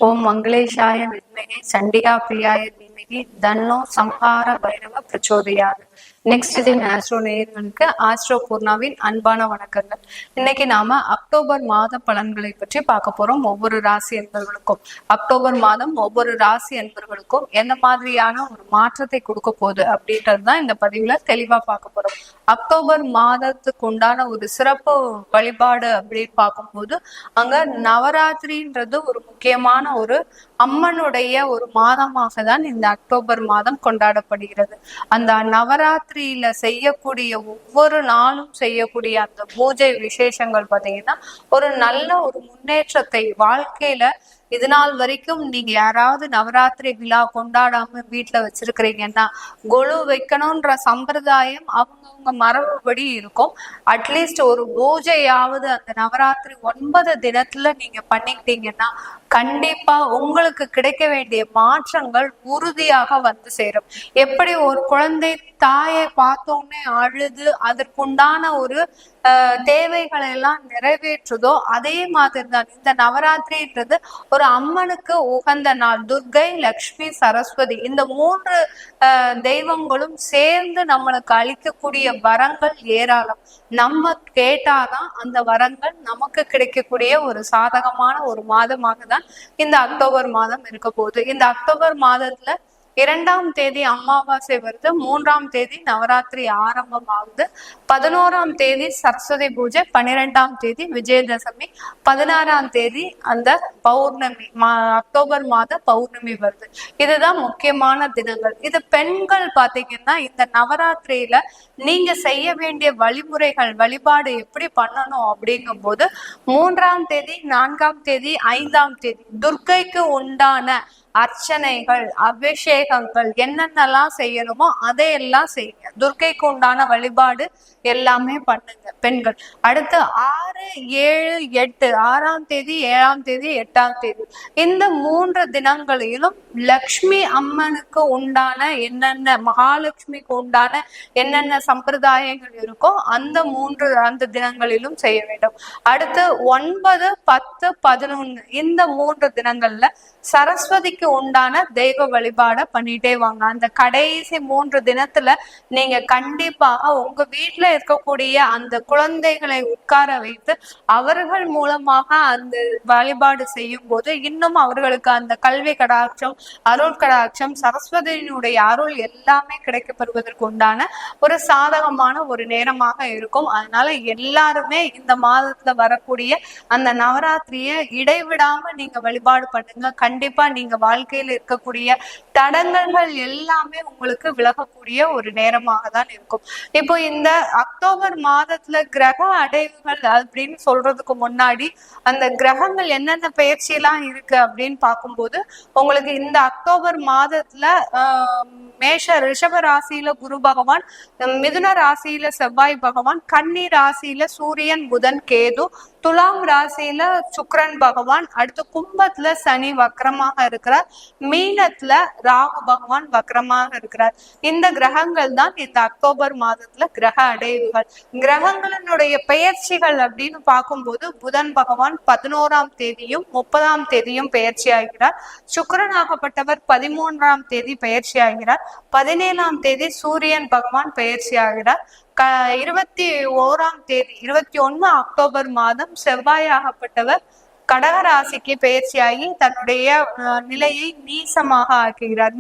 ஓம் மங்களேஷாய வித்மகே சண்டிகா பிரியாய தீமகி தன்னோ சம்ஹார பைரவ பிரச்சோதயாத். நெக்ஸ்ட் தின் ஆஸ்ட்ரோ நேயர்களுக்கு ஆஸ்ட்ரோ பூர்ணாவின் அன்பான வணக்கங்கள். இன்னைக்கு நாம அக்டோபர் மாத பலன்களை பற்றி பார்க்க போறோம். ஒவ்வொரு ராசி என்பவர்களுக்கும் அக்டோபர் மாதம் ஒவ்வொரு ராசி என்பவர்களுக்கும் என்ன மாதிரியான ஒரு மாற்றத்தை கொடுக்க போகுது அப்படின்றதுதான் இந்த பதிவுல தெளிவா பார்க்க போறோம். அக்டோபர் மாதத்துக்கு உண்டான ஒரு சிறப்பு வழிபாடு அப்படின்னு பார்க்கும்போது அங்க நவராத்திரின்றது ஒரு முக்கியமான ஒரு அம்மனுடைய ஒரு மாதமாக தான் இந்த அக்டோபர் மாதம் கொண்டாடப்படுகிறது. அந்த நவராத்திரியில செய்யக்கூடிய ஒவ்வொரு நாளும் செய்யக்கூடிய அந்த பூஜை விசேஷங்கள் பார்த்தீங்கன்னா ஒரு நல்ல ஒரு முன்னேற்றத்தை வாழ்க்கையில இது நாள் வரைக்கும் நீங்க யாராவது நவராத்திரி விழா கொண்டாடாம வீட்டுல வச்சிருக்கிறீங்கன்னா கொலு வைக்கணும்ன்ற சம்பிரதாயம் அவங்கவுங்க மரபுபடி இருக்கும். அட்லீஸ்ட் ஒரு பூஜையாவது அந்த நவராத்திரி 9 தினத்துல நீங்க பண்ணிக்கிட்டீங்கன்னா கண்டிப்பா உங்களுக்கு கிடைக்க வேண்டிய மாற்றங்கள் உறுதியாக வந்து சேரும். எப்படி ஒரு குழந்தை தாயை பார்த்தோன்னே அழுது அதற்குண்டான ஒரு தேவைகளை எல்லாம் நிறைவேற்றுதோ அதே மாதிரி தான் இந்த நவராத்திரின்றது ஒரு அம்மனுக்கு உகந்த நாள். துர்கை, லக்ஷ்மி, சரஸ்வதி இந்த 3 தெய்வங்களும் சேர்ந்து நம்மளுக்கு அளிக்கக்கூடிய வரங்கள் ஏராளம். நம்ம கேட்டாதான் அந்த வரங்கள் நமக்கு கிடைக்கக்கூடிய ஒரு சாதகமான ஒரு மாதமாக தான் இந்த அக்டோபர் மாதம் இருக்க போகுது. இந்த அக்டோபர் மாதத்துல 2ஆம் தேதி அமாவாசை வருது, 3ஆம் தேதி நவராத்திரி ஆரம்பமாகுது, 11ஆம் தேதி சரஸ்வதி பூஜை, 12ஆம் தேதி விஜயதசமி, 16ஆம் தேதி அந்த பௌர்ணமி அக்டோபர் மாத பௌர்ணமி வருது. இதுதான் முக்கியமான தினங்கள். இது பெண்கள் பாத்தீங்கன்னா இந்த நவராத்திரியில நீங்க செய்ய வேண்டிய வழிமுறைகள் வழிபாடு எப்படி பண்ணணும் அப்படிங்கும் போது 3ஆம் தேதி 4ஆம் தேதி 5ஆம் தேதி துர்க்கைக்கு உண்டான அர்ச்சனைகள் அபிஷேகங்கள் என்னென்னலாம் செய்யணுமோ அதையெல்லாம் செய்யுங்க. துர்க்கைக்கு உண்டான வழிபாடு எல்லாமே பண்ணுங்க பெண்கள். அடுத்து 6, 7, 8 6ஆம் தேதி 7ஆம் தேதி 8ஆம் தேதி இந்த 3 தினங்களிலும் லக்ஷ்மி அம்மனுக்கு உண்டான என்னென்ன மகாலட்சுமிக்கு உண்டான என்னென்ன சம்பிரதாயங்கள் இருக்கோ அந்த தினங்களிலும் செய்ய வேண்டும். அடுத்து 9, 10, 11 இந்த 3 தினங்கள்ல சரஸ்வதிக்கு உண்டான தெய்வ வழிபாட பண்ணிட்டே வாங்க. அந்த கடைசி 3 தினத்துல நீங்க கண்டிப்பாக உங்க வீட்டுல இருக்கக்கூடிய அந்த குழந்தைகளை உட்கார வைத்து அவர்கள் மூலமாக அந்த வழிபாடு செய்யும் போது இன்னும் அவர்களுக்கு அந்த கல்வி கடாட்சம், அருள் கடாட்சம், சரஸ்வதியினுடைய அருள் எல்லாமே கிடைக்கப்படுவதற்கு உண்டான ஒரு சாதகமான ஒரு நேரமாக இருக்கும். அதனால எல்லாருமே இந்த மாதத்துல வரக்கூடிய அந்த நவராத்திரியை இடைவிடாம நீங்க வழிபாடு பண்ணுங்க. கண்டிப்பா நீங்க வாழ்க்கையில் இருக்கக்கூடிய தடங்கல்கள் எல்லாமே உங்களுக்கு விலகக்கூடிய ஒரு நேரமாக தான் இருக்கும். இப்போ இந்த அக்டோபர் மாதத்துல கிரக அடைவுகள் அப்படின்னு சொல்றதுக்கு முன்னாடி அந்த கிரகங்கள் என்னென்ன பயிற்சியெல்லாம் இருக்கு அப்படின்னு பார்க்கும்போது உங்களுக்கு இந்த அக்டோபர் மாதத்துல ரிஷப ராசியில குரு பகவான், மிதுன ராசியில செவ்வாய் பகவான், கன்னி ராசியில சூரியன், புதன், கேது, துலாம் ராசியில சுக்கிரன் பகவான், அடுத்து கும்பத்துல சனி வக்ரமாக இருக்கிறார், மீனத்துல ராகு பகவான் வக்ரமாக இருக்கிறார். இந்த கிரகங்கள் தான் இந்த அக்டோபர் மாதத்துல கிரக அடைவுகள். கிரகங்களினுடைய பெயர்ச்சிகள் அப்படின்னு பார்க்கும்போது புதன் பகவான் 11ஆம் தேதியும் 30ஆம் தேதியும் பெயர்ச்சி ஆகிறார். சுக்கிரன் ஆகப்பட்டவர் 13ஆம் தேதி பெயர்ச்சி ஆகிறார். 17ஆம் தேதி சூரியன் பகவான் பெயர்ச்சி ஆகிறார். 21ஆம் தேதி 21 அக்டோபர் மாதம் செவ்வாய் ஆகப்பட்டவர் கடகராசிக்கு பயிற்சியாகி தன்னுடைய நிலையை நீசமாக ஆக்குகிறார்.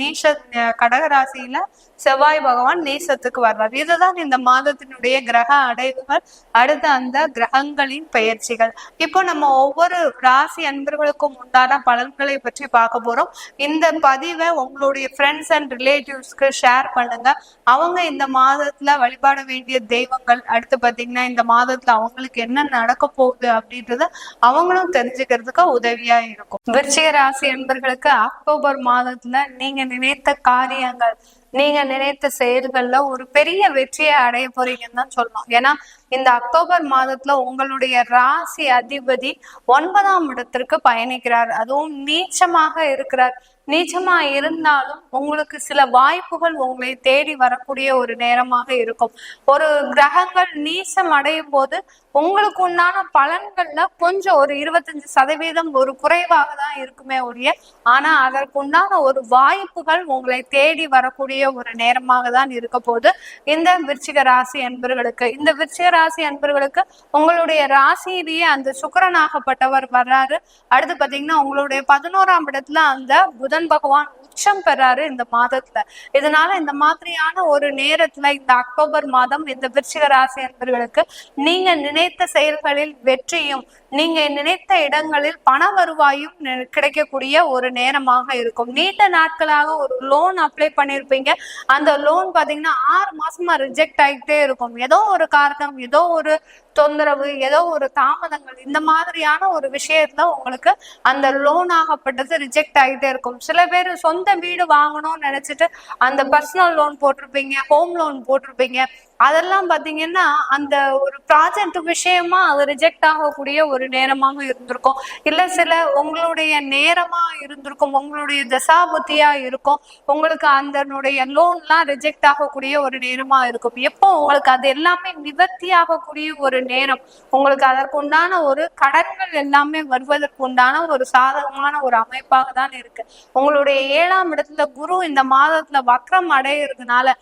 கடகராசியில செவ்வாய் பகவான் நீசத்துக்கு வர்றார். இதுதான் இந்த மாதத்தினுடைய கிரக அடைவுகள். அடுத்து அந்த கிரகங்களின் பயிற்சிகள். இப்போ நம்ம ஒவ்வொரு ராசி அன்பர்களுக்கும் உண்டான பலன்களை பற்றி பார்க்க போறோம். இந்த பதிவை உங்களுடைய ஃப்ரெண்ட்ஸ் அண்ட் ரிலேட்டிவ்ஸ்க்கு ஷேர் பண்ணுங்க. அவங்க இந்த மாதத்துல வழிபாட வேண்டிய தெய்வங்கள், அடுத்து பாத்தீங்கன்னா இந்த மாதத்துல அவங்களுக்கு என்ன நடக்க போகுது அப்படின்றத அவங்களும் தெரிஞ்சுக்கிறதுக்கு உதவியா இருக்கும். விருச்சிக ராசி அன்பர்களுக்கு அக்டோபர் மாதத்துல நீங்க நினைத்த காரியங்கள் நீங்க நினைத்த செயல்கள்ல ஒரு பெரிய வெற்றியை அடைய போறீங்கன்னு தான் சொல்லணும். ஏன்னா இந்த அக்டோபர் மாதத்துல உங்களுடைய ராசி அதிபதி 9ஆம் இடத்திற்கு பயணிக்கிறார். அதுவும் நீச்சமாக இருக்கிறார். நீச்சமா இருந்தாலும் உங்களுக்கு சில வாய்ப்புகள் உங்களை தேடி வரக்கூடிய ஒரு நேரமாக இருக்கும். ஒரு கிரகங்கள் நீச்சம் அடையும் போது உங்களுக்கு உண்டான பலன்கள்ல கொஞ்சம் ஒரு 25% ஒரு குறைவாக தான் இருக்குமே ஒழிய, ஆனா அதற்குண்டான ஒரு வாய்ப்புகள் உங்களை தேடி வரக்கூடிய ஒரு நேரமாக தான் இருக்க போது இந்த விருச்சிக ராசி அன்பர்களுக்கு. இந்த விருச்சிக ராசி அன்பர்களுக்கு உங்களுடைய ராசியிலேயே அந்த சுக்கிரனாகப்பட்டவர் வர்றாரு. அடுத்து பாத்தீங்கன்னா உங்களுடைய 11ஆம் இடத்துல அந்த புதன் பகவான் உச்சம் பெறாரு இந்த மாதத்துல. இதனால இந்த மாதிரியான ஒரு நேரத்துல இந்த அக்டோபர் மாதம் இந்த விருச்சிக ராசி அன்பர்களுக்கு நீங்க நினைத்த செயல்களில் வெற்றியும் நீங்க நினைத்த இடங்களில் பண வருவாயும் கிடைக்கக்கூடிய ஒரு நேரமாக இருக்கும். நீண்ட நாட்களாக ஒரு லோன் அப்ளை பண்ணிருப்பீங்க. அந்த லோன் பாத்தீங்கன்னா 6 மாசமா ரிஜெக்ட் ஆகிட்டே இருக்கும். ஏதோ ஒரு காரணம், ஏதோ ஒரு தொந்தரவு, ஏதோ ஒரு தாமதங்கள், இந்த மாதிரியான ஒரு விஷயத்துல உங்களுக்கு அந்த லோன் ஆகப்பட்டது ரிஜெக்ட் ஆகிட்டே இருக்கும். சில பேர் சொந்த வீடு வாங்கணும்னு நினைச்சிட்டு அந்த பர்சனல் லோன் போட்டிருப்பீங்க, ஹோம் லோன் போட்டிருப்பீங்க. அதெல்லாம் பாத்தீங்கன்னா அந்த ஒரு ப்ராஜெக்ட் விஷயமா அது ரிஜெக்ட் ஆகக்கூடிய ஒரு நேரமாக இருந்திருக்கும். இல்ல சில உங்களுடைய நேரமா இருந்திருக்கும், உங்களுடைய தசாபுத்தியா இருக்கும். உங்களுக்கு அதனுடைய லோன்லாம் ரிஜெக்ட் ஆகக்கூடிய ஒரு நேரமா இருக்கும். எப்போ உங்களுக்கு அது எல்லாமே நிவர்த்தி ஆகக்கூடிய ஒரு நேரம், உங்களுக்கு அதற்குண்டான ஒரு கடன்கள் எல்லாமே வருவதற்கு உண்டான ஒரு சாதகமான ஒரு அமைப்பாக தான் இருக்கு. உங்களுடைய 7ஆம் இடத்துல குரு இந்த மாதத்துல வக்ரம் அடையிறதுனால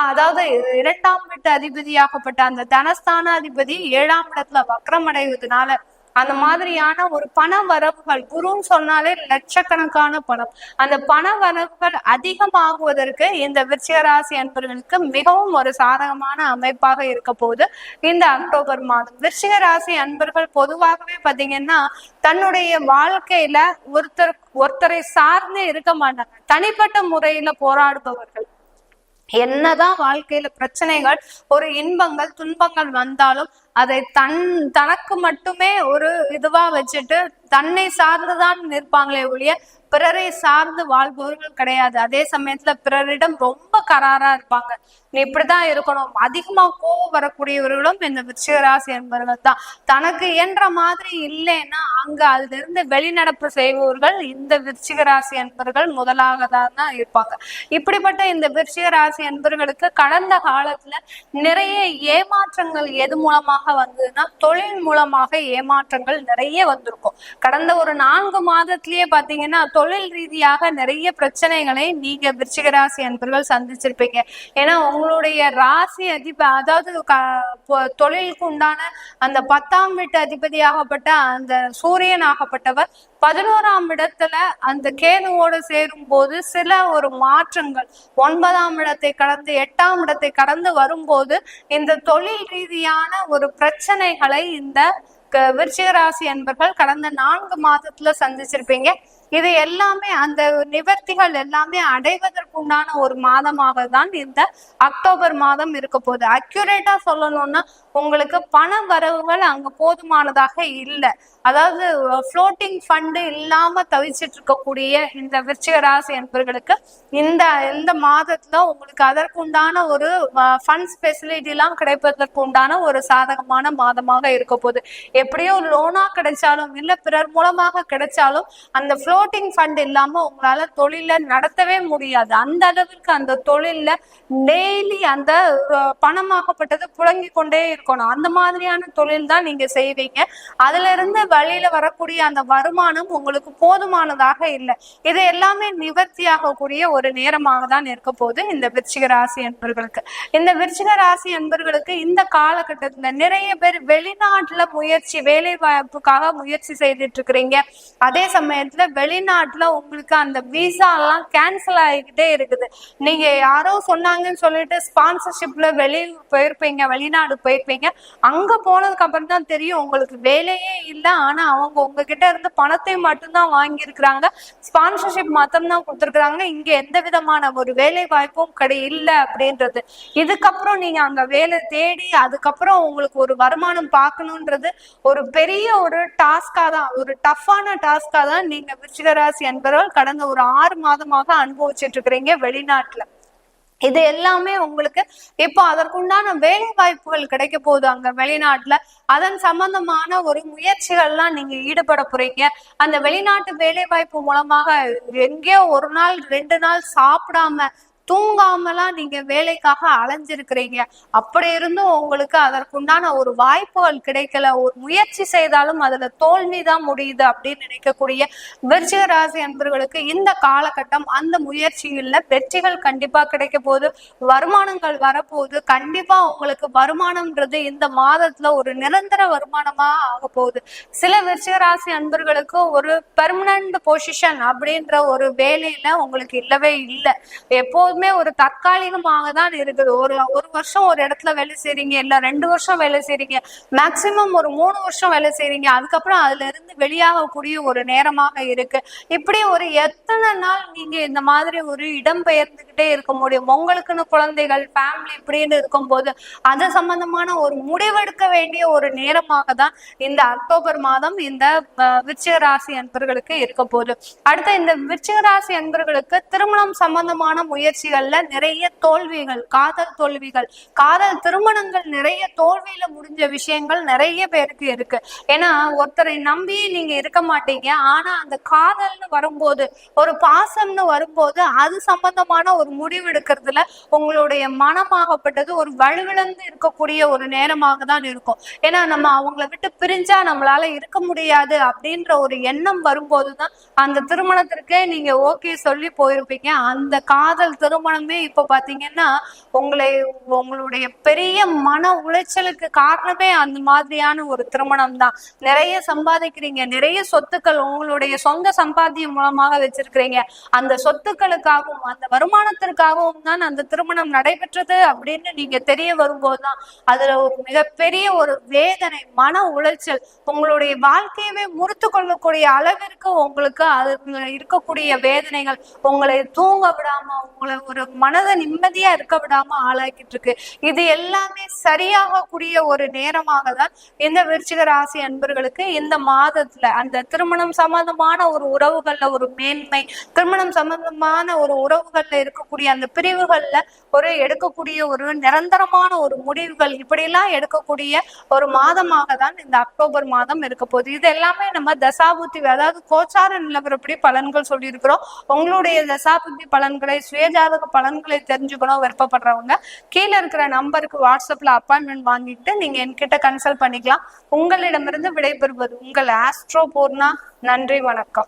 அதாவது 2ஆம் வீட்டு அதிபதியாகப்பட்ட அந்த தனஸ்தான அதிபதி 7ஆம் இடத்துல வக்ரம் அடைவதனால அந்த மாதிரியான ஒரு பண வரவுகள், குருன்னு சொன்னாலே லட்சக்கணக்கான பணம், அந்த பண வரவுகள் அதிகமாகுவதற்கு இந்த விருச்சிக ராசி அன்பர்களுக்கு மிகவும் ஒரு சாதகமான அமைப்பாக இருக்க போது இந்த அக்டோபர் மாதம். விருச்சிக ராசி அன்பர்கள் பொதுவாகவே பாத்தீங்கன்னா தன்னுடைய வாழ்க்கையில ஒருத்தரை சார்ந்து இருக்க மாட்டாங்க. தனிப்பட்ட முறையில போராடுபவர்கள். என்னதான் வாழ்க்கையில பிரச்சனைகள், ஒரு இன்பங்கள் துன்பங்கள் வந்தாலும் அதை தனக்கு மட்டுமே ஒரு இதுவா வச்சுட்டு தன்னை சார்ந்துதான் நிற்பாங்களே ஒழிய பிறரை சார்ந்து வாழ்பவர்கள் கிடையாது. அதே சமயத்துல பிறரிடம் ரொம்ப கராரா இருப்பாங்க. நீ இப்படிதான் இருக்கணும். அதிகமா கோவம் வரக்கூடியவர்களும் இந்த விருச்சிக ராசி என்பவர்கள் தான். தனக்கு இயன்ற மாதிரி இல்லைன்னா அங்க அதுல இருந்து வெளிநடப்பு செய்பவர்கள் இந்த விருச்சிக ராசி என்பவர்கள் முதலாகதான் தான் இருப்பாங்க. இப்படிப்பட்ட இந்த விருச்சிக ராசி என்பவர்களுக்கு கடந்த காலத்துல நிறைய ஏமாற்றங்கள் எது மூலமாக வந்ததுன்னா தொழில் மூலமாக ஏமாற்றங்கள் நிறைய வந்திருக்கும். கடந்த ஒரு 4 மாதத்திலேயே பாத்தீங்கன்னா தொழில் ரீதியாக நிறைய பிரச்சனைகளை நீங்க விருச்சிக ராசி அன்பர்கள் சந்திச்சிருப்பீங்க. ஏன்னா உங்களுடைய ராசி அதாவது தொழிலுக்கு உண்டான அந்த 10ஆம் வீட்டு அதிபதியாகப்பட்ட அந்த சூரியன் ஆகப்பட்டவர் 11ஆம் இடத்துல அந்த கேதுவோடு சேரும் போது சில ஒரு மாற்றங்கள் 9ஆம் இடத்தை கடந்து 8ஆம் இடத்தை கடந்து வரும்போது இந்த தொழில் ரீதியான ஒரு பிரச்சனைகளை இந்த விருச்சிக ராசி அன்பர்கள் கடந்த 4 மாதத்துல சந்திச்சிருப்பீங்க. இது எல்லாமே அந்த நிவர்த்திகள் எல்லாமே அடைவதற்குண்டான ஒரு மாதமாக தான் இந்த அக்டோபர் மாதம் இருக்க போகுது. அக்யூரேட்டா சொல்லணும்னா உங்களுக்கு பண வரவுகள் அங்க போதுமானதாக இல்லை. அதாவது ஃப்ளோட்டிங் ஃபண்டு இல்லாம தவிச்சிட்டு இருக்கக்கூடிய இந்த விருச்சிக ராசி என்பவர்களுக்கு இந்த மாதத்துல உங்களுக்கு அதற்குண்டான ஒரு ஃபண்ட் ஃபெசிலிட்டி எல்லாம் கிடைப்பதற்கு உண்டான ஒரு சாதகமான மாதமாக இருக்க போகுது. எப்படியோ லோனா கிடைச்சாலும் இல்ல பிறர் மூலமாக கிடைச்சாலும் அந்த ஃப்ளோட்டிங் ஃபண்ட் இல்லாம உங்களால தொழில நடத்தவே முடியாது. அந்த அளவுக்கு அந்த தொழில்ல டெய்லி அந்த பணமாகப்பட்டது புழங்கி கொண்டே இருக்கணும். அந்த மாதிரியான தொழில் தான் நீங்க செய்வீங்க. அதுல இருந்து வழியில வரக்கூடிய அந்த வருமானம் உங்களுக்கு போதுமானதாக இல்லை. இது எல்லாமே நிவர்த்தி ஆகக்கூடிய ஒரு நேரமாக தான் இருக்க போது இந்த விருச்சிக ராசி என்பவர்களுக்கு. இந்த விருச்சிக ராசி என்பவர்களுக்கு இந்த காலகட்டத்துல நிறைய பேர் வெளிநாட்டுல வேலை வாய்ப்புக்காக முயற்சி செய்துட்டு இருக்கிறீங்க. அதே சமயத்துல வெளிநாட்டுல உங்களுக்கு அந்த விசா எல்லாம் கேன்சல் ஆகிக்கிட்டே இருக்குது. நீங்க யாரோ சொன்னாங்கன்னு சொல்லிட்டு ஸ்பான்சர்ஷிப்ல வெளிநாடு போயிருப்பீங்க. அங்க போனதுக்கு அப்புறம் தான் தெரியும் உங்களுக்கு வேலையே இல்லை. ஆனா அவங்க உங்ககிட்ட இருந்து பணத்தை மட்டும்தான் வாங்கி இருக்கிறாங்க, ஸ்பான்சர்ஷிப் மாத்திரம் தான் கொடுத்துருக்காங்க. இங்க எந்த விதமான ஒரு வேலை வாய்ப்பும் இல்லை அப்படின்றது. இதுக்கப்புறம் நீங்க அங்க வேலை தேடி அதுக்கப்புறம் உங்களுக்கு ஒரு வருமானம் பார்க்கணுன்றது ஒரு பெரிய ஒரு டாஸ்கா தான், ஒரு டஃப்பான டாஸ்கா தான் நீங்க விருச்சிக ராசி என்பவர்கள் கடந்த ஒரு 6 மாதமாக அனுபவிச்சுட்டு இருக்கிறீங்க வெளிநாட்டுல. இது எல்லாமே உங்களுக்கு இப்போ அதற்குண்டான வேலை வாய்ப்புகள் கிடைக்க போகுது அங்க வெளிநாட்டுல. அதன் சம்பந்தமான ஒரு முயற்சிகள்லாம் நீங்க ஈடுபட போறீங்க. அந்த வெளிநாட்டு வேலை வாய்ப்பு மூலமாக எங்கேயோ ஒரு நாள் 2 நாள் சாப்பிடாம தூங்காமலாம் நீங்க வேலைக்காக அலைஞ்சிருக்கிறீங்க. அப்படி இருந்தும் உங்களுக்கு அதற்குண்டான ஒரு வாய்ப்புகள் கிடைக்கல, ஒரு முயற்சி செய்தாலும் அதுல தோல்விதான் முடியுது அப்படின்னு நினைக்கக்கூடிய விருச்சிக ராசி அன்பர்களுக்கு இந்த காலகட்டம் அந்த முயற்சிகள்ல வெற்றிகள் கண்டிப்பா கிடைக்க போகுது. வருமானங்கள் வரப்போகுது. கண்டிப்பா உங்களுக்கு வருமானம்ன்றது இந்த மாதத்துல ஒரு நிரந்தர வருமானமா ஆக போகுது. சில விருச்சிக ராசி அன்பர்களுக்கு ஒரு பெர்மனன்ட் பொசிஷன் அப்படின்ற ஒரு வேலையில உங்களுக்கு இல்லவே இல்லை. எப்போதுமே ஒரு தற்காலிகமாக தான் இருக்குது. ஒரு வருஷம் ஒரு இடத்துல வேலை செய்றீங்க, இல்ல 2 வருஷம் வேலை செய்றீங்க, மேக்சிமம் ஒரு 3 வருஷம் வேலை செய்றீங்க. அதுக்கப்புறம் அதுல இருந்து வெளியாகக்கூடிய ஒரு நேரமாக இருக்கு. இப்படி ஒரு எத்தனை நாள் நீங்க இந்த மாதிரி ஒரு இடம் பெயர்ந்துகிட்டே இருக்க முடியும்? உங்களுக்குன்னு குழந்தைகள், ஃபேமிலி இப்படின்னு இருக்கும்போது அது சம்பந்தமான ஒரு முடிவெடுக்க வேண்டிய ஒரு நேரமாக தான் இந்த அக்டோபர் மாதம் இந்த விருச்சிக ராசி அன்பர்களுக்கு இருக்க போகுது. அடுத்த இந்த விருச்சிக ராசி அன்பர்களுக்கு திருமணம் சம்பந்தமான முயற்சிகள்ல நிறைய தோல்விகள், காதல் தோல்விகள், காதல் திருமணங்கள் நிறைய தோல்வியில முடிஞ்ச விஷயங்கள் நிறைய பேருக்கு இருக்கு. ஏன்னா ஒருத்தரை நம்பி நீங்க இருக்க மாட்டீங்க. ஆனா அந்த காதல்னு வரும்போது, ஒரு பாசம்னு வரும்போது அது சம்பந்தமான ஒரு முடிவு எடுக்கிறதுல உங்களுடைய மனமாகப்பட்டது ஒரு வலுவிழந்து இருக்கக்கூடிய ஒரு நேரமாக தான் இருக்கும். ஏன்னா நம்ம அவங்களை விட்டு பிரிஞ்சா நம்மளால இருக்க முடியாது அப்படின்ற ஒரு எண்ணம் வரும்போதுதான் அந்த திருமணத்திற்கே நீங்க ஓகே சொல்லி போயிருப்பீங்க. அந்த காதல் திருமணமே இப்ப பாத்தீங்கன்னா உங்களுடைய பெரிய மன உளைச்சலுக்கு காரணமே அந்த மாதிரியான ஒரு திருமணம் தான். நிறைய சம்பாதிக்கிறீங்க, நிறைய சொத்துக்கள் உங்களுடைய சொந்த சம்பாத்தியம் மூலமாக வச்சிருக்கிறீங்க. அந்த சொத்துக்களுக்காகவும் அந்த வருமானத்திற்காகவும் தான் அந்த திருமணம் நடைபெற்றது அப்படின்னு நீங்க தெரிய வரும்போதுதான் அதுல ஒரு மிகப்பெரிய ஒரு வேதனை, மன உளைச்சல், உங்களுடைய வாழ்க்கையவே முறித்து கொள்ளக்கூடிய அளவிற்கு உங்களுக்கு அது இருக்கக்கூடிய வேதனைகள் உங்களை தூங்க விடாம, உங்களை ஒரு மனதை நிம்மதியா இருக்க விடாம ஆளாக்கிட்டு இருக்கு. இது எல்லாமே சரியாகக்கூடிய ஒரு நேரமாக தான் இந்த விருச்சிக ராசி அன்பர்களுக்கு இந்த மாதத்துல அந்த திருமணம் சம்பந்தமான ஒரு உறவுகள்ல ஒரு மேன்மை, திருமணம் சம்பந்தமான ஒரு உறவுகள்ல இருக்கக்கூடிய அந்த பிரிவுகள்ல ஒரு எடுக்கக்கூடிய ஒரு நிரந்தரமான ஒரு முடிவுகள், இப்படி எல்லாம் எடுக்கக்கூடிய ஒரு மாதமாக தான் இந்த அக்டோபர் மாதம் இருக்க போகுது. இது எல்லாமே நம்ம தசாபுத்தி, அதாவது கோச்சார நிலவரப்படி பலன்கள் சொல்லியிருக்கிறோம். உங்களுடைய தசாபுத்தி பலன்களை, சுயஜாதக பலன்களை தெரிஞ்சுக்கணும் விருப்பப்படுறவங்க கீழே இருக்கிற நம்பருக்கு வாட்ஸ்அப்ல அப்பாயின்மெண்ட் வாங்கிட்டு நீங்க என்கிட்ட கன்சல்ட் பண்ணிக்கலாம். உங்களிடமிருந்து விடைபெறுவது உங்கள் ஆஸ்ட்ரோ பூர்ணா. நன்றி, வணக்கம்.